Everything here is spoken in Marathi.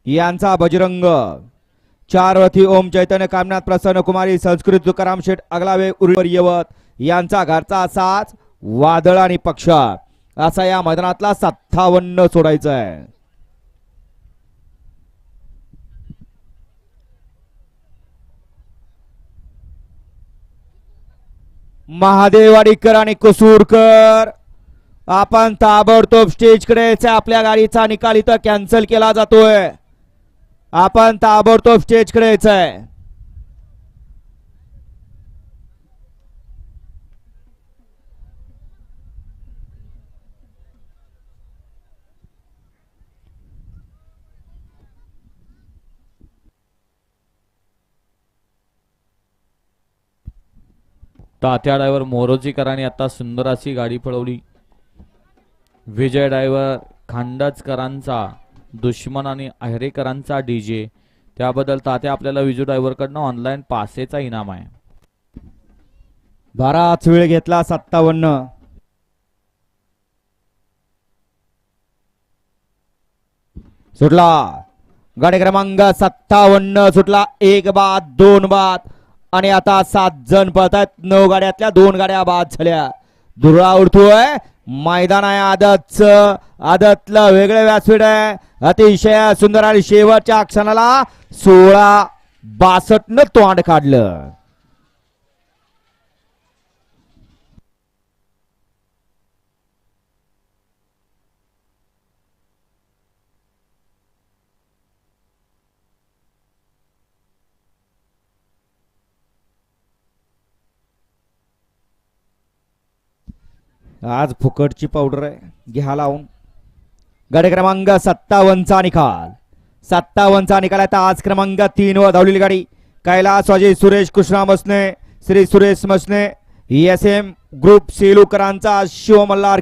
यांचा बजरंग, चारवथी ओम चैतन्य कामनाथ प्रसन्न कुमारी संस्कृत तुकाराम शेठ अगलावे यवत यांचा घरचा साथ वादळ आणि पक्ष असा या मैदानातला 57 सोडायचा आहे. महादेवाडीकर आणि कुसूरकर आपण ताबडतोब स्टेजकडे आपल्या गाडीचा निकाल इथं कॅन्सल केला जातोय. आपण ताबडतोब स्टेजकडे यायचंय. तात्या ड्रायव्हर मोरोजीकरांनी आता सुंदर अशी गाडी पळवली. विजय ड्रायव्हर खांडचकरांचा दुश्मन आणि अहिरेकरांचा डीजे, त्याबद्दल तात्या आपल्याला विजय ड्रायव्हर कडनं ऑनलाईन पासेचा इनाम आहे. बराच वेळ घेतला. 57 सुटला. गाडी क्रमांक 57 सुटला. 1 बाद 2 बाद आणि आता 7 जण पळतात. 9 गाड्यातल्या 2 गाड्या बाद झाल्या. दुर्रा उडतोय. मैदान आहे आदतचं. आदतला वेगळं व्यासपीठ आहे. अतिशय सुंदर आणि शेवटच्या क्षणाला 16-62 न तोंड काढलं. आज फुकटची पावडर आहे, घ्या लावून. गाडी क्रमांक 57चा निकाल. 57चा निकाल आहे. आज क्रमांक 3 वर धावलेली गाडी कैलास वाजी सुरेश कृष्णा मसने, श्री सुरेश मसने, SM ग्रुप सेलूकरांचा शिव मल्हार